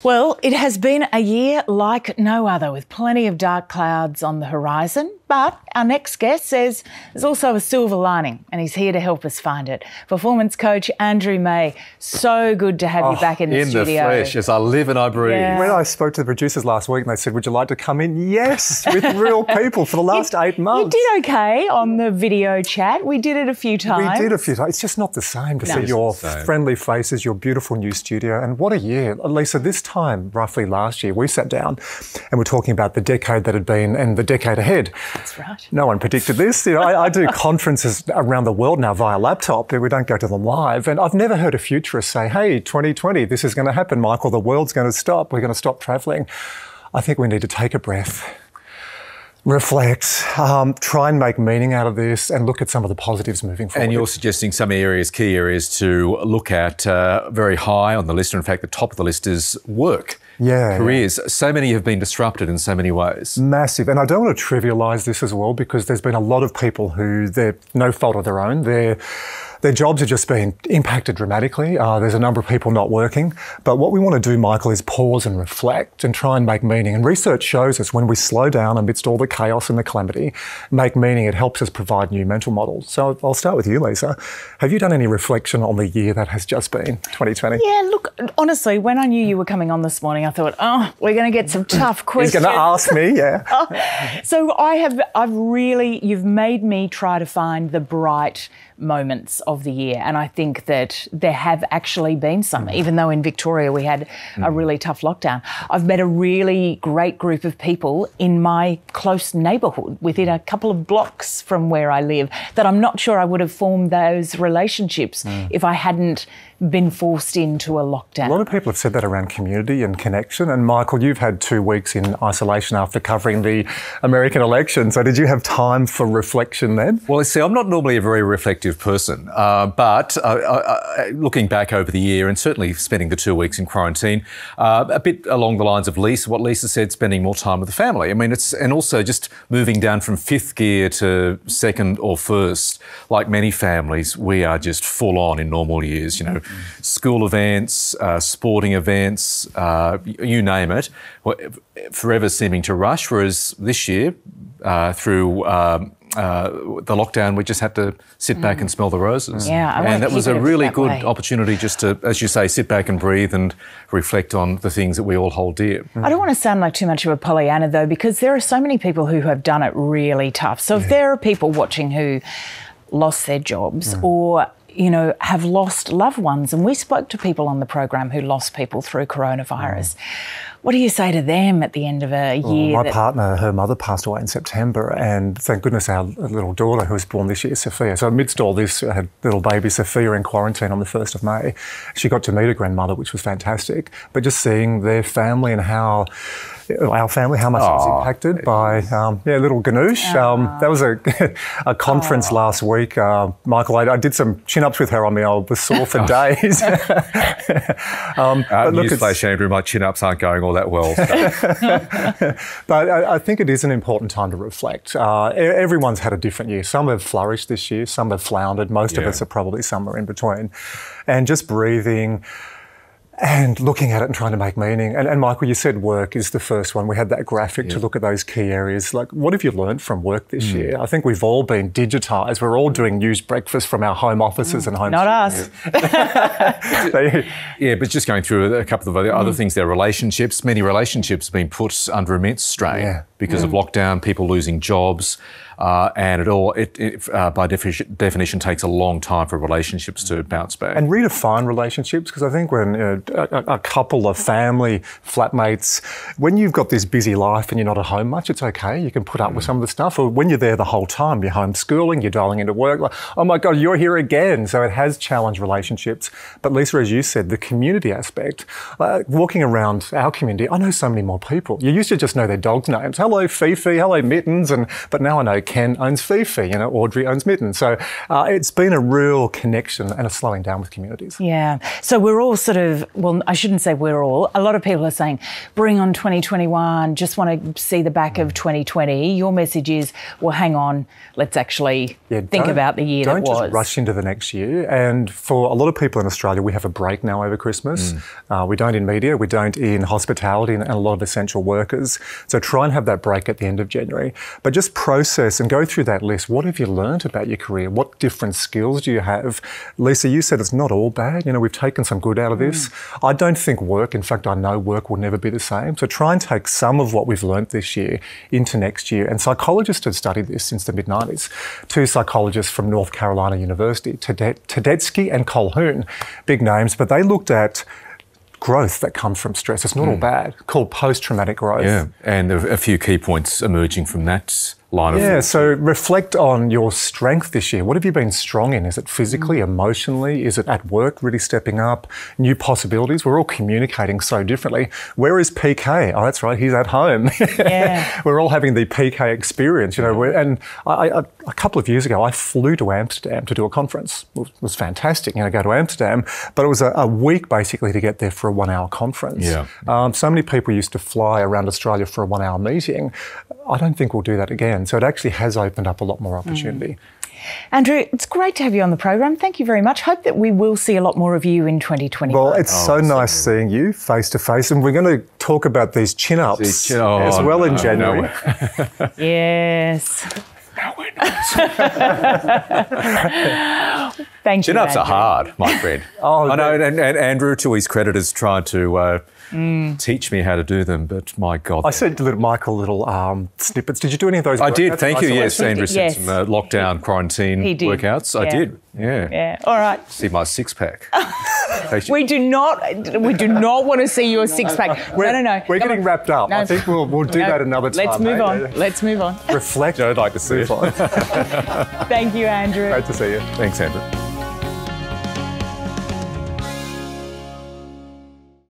Well, it has been a year like no other, with plenty of dark clouds on the horizon. But our next guest says there's also a silver lining, and he's here to help us find it. Performance coach Andrew May, so good to have you back in the studio. In the flesh, as I live and I breathe. Yeah. When I spoke to the producers last week and they said, would you like to come in? Yes, with real people for the last 8 months. You did okay on the video chat. We did it a few times. We did a few times. It's just not the same to see your friendly faces, your beautiful new studio. And what a year. Lisa, this time, roughly last year, we sat down and we're talking about the decade that had been and the decade ahead. That's right. No one predicted this. You know, I do conferences around the world now via laptop. We don't go to them live. And I've never heard a futurist say, hey, 2020, this is going to happen, Michael. The world's going to stop. We're going to stop travelling. I think we need to take a breath, reflect, try and make meaning out of this and look at some of the positives moving forward. And you're suggesting some areas, key areas to look at very high on the list. In fact, the top of the list is work. Yeah, careers. So many have been disrupted in so many ways. Massive. And I don't want to trivialise this as well, because there's been a lot of people who, they're no fault of their own, their jobs have just been impacted dramatically. There's a number of people not working. But what we want to do, Michael, is pause and reflect and try and make meaning. And research shows us when we slow down amidst all the chaos and the calamity, make meaning, it helps us provide new mental models. So I'll start with you, Lisa. Have you done any reflection on the year that has just been, 2020? Yeah, look, honestly, when I knew you were coming on this morning, I thought, oh, we're going to get some tough questions. He's going to ask me, yeah. So you've made me try to find the bright moments of the year, and I think that there have actually been some, even though in Victoria we had a really tough lockdown. I've met a really great group of people in my close neighbourhood within a couple of blocks from where I live that I'm not sure I would have formed those relationships if I hadn't been forced into a lockdown. A lot of people have said that around community and connection. And Michael, you've had 2 weeks in isolation after covering the American election. So did you have time for reflection then? Well, see, I'm not normally a very reflective person, but looking back over the year and certainly spending the 2 weeks in quarantine, a bit along the lines of what Lisa said, spending more time with the family. I mean, and also just moving down from 5th gear to 2nd or 1st. Like many families, we are just full on in normal years, you know. School events, sporting events, you name it, forever seeming to rush. Whereas this year, through the lockdown, we just had to sit back and smell the roses. Yeah, and that was a really good opportunity just to, as you say, sit back and breathe and reflect on the things that we all hold dear. I don't want to sound like too much of a Pollyanna though, because there are so many people who have done it really tough. So if there are people watching who lost their jobs or have lost loved ones. And we spoke to people on the program who lost people through coronavirus. What do you say to them at the end of a year? My partner, her mother passed away in September, and thank goodness our little daughter, who was born this year, Sophia. So amidst all this, I had little baby Sophia in quarantine on the 1st of May. She got to meet her grandmother, which was fantastic. But just seeing their family and how our family, how much it was impacted by, little Ganoush. That was a conference last week. Michael, I did some chin-ups with her. I mean, I was sore for days. Newsflash, Andrew, my chin-ups aren't going all that well. So. But I think it is an important time to reflect. Everyone's had a different year. Some have flourished this year, some have floundered. Most of us are probably somewhere in between. And just breathing and looking at it and trying to make meaning. And Michael, you said work is the first one. We had that graphic to look at those key areas. Like, what have you learned from work this year? I think we've all been digitised. We're all doing news breakfast from our home offices and home. Not us. Yeah, but just going through a couple of other things there. Relationships. Many relationships have been put under immense strain because of lockdown, people losing jobs. And it by definition takes a long time for relationships to bounce back. And redefine relationships, because I think when a couple of family, flatmates, when you've got this busy life and you're not at home much, it's okay. You can put up with some of the stuff. Or when you're there the whole time, you're homeschooling, you're dialing into work, like, oh my God, you're here again. So it has challenged relationships. But Lisa, as you said, the community aspect, walking around our community, I know so many more people. You used to just know their dogs' names. Hello, Fifi. Hello, Mittens. But now I know Ken owns Fifi, Audrey owns Mitten. So it's been a real connection and a slowing down with communities. Yeah. So we're all sort of, well, I shouldn't say we're all. A lot of people are saying, bring on 2021, just want to see the back of 2020. Your message is, well, hang on, let's actually think about the year that was. Don't just rush into the next year. And for a lot of people in Australia, we have a break now over Christmas. We don't in media, we don't in hospitality and a lot of essential workers. So try and have that break at the end of January. But just process and go through that list. What have you learned about your career? What different skills do you have? Lisa, you said it's not all bad. We've taken some good out of this. I don't think work, in fact, I know work will never be the same. So try and take some of what we've learnt this year into next year. And psychologists have studied this since the mid-90s. 2 psychologists from North Carolina University, Tedeschi and Colquhoun, big names, but they looked at growth that comes from stress. It's not all bad, called post-traumatic growth. Yeah, and a few key points emerging from that line of thought. So reflect on your strength this year. What have you been strong in? Is it physically, emotionally? Is it at work, really stepping up? New possibilities? We're all communicating so differently. Where is PK? Oh, that's right, he's at home. Yeah. We're all having the PK experience, and a couple of years ago, I flew to Amsterdam to do a conference. It was fantastic, go to Amsterdam, but it was a week basically to get there for a 1-hour conference. Yeah. So many people used to fly around Australia for a 1-hour meeting. I don't think we'll do that again. So it actually has opened up a lot more opportunity. Andrew, it's great to have you on the program. Thank you very much. Hope that we will see a lot more of you in 2021. Well, it's so nice seeing you face to face, and we're going to talk about these chin-ups as well in January. Yes. No, we're not. Thank you, Chin-ups Andrew. are hard, my friend. I know, and Andrew, to his credit, has tried to teach me how to do them, but my God. I sent Michael little snippets. Did you do any of those? I did, thank you. Yes, Andrew sent Yes. some lockdown quarantine workouts. I did, Yeah, all right. See my six-pack. We do not want to see your six-pack. No. We're getting wrapped up. No. I think we'll do that another time. Let's move on. Let's move on. Reflect. I'd like to see it. Thank you, Andrew. Great to see you. Thanks, Andrew.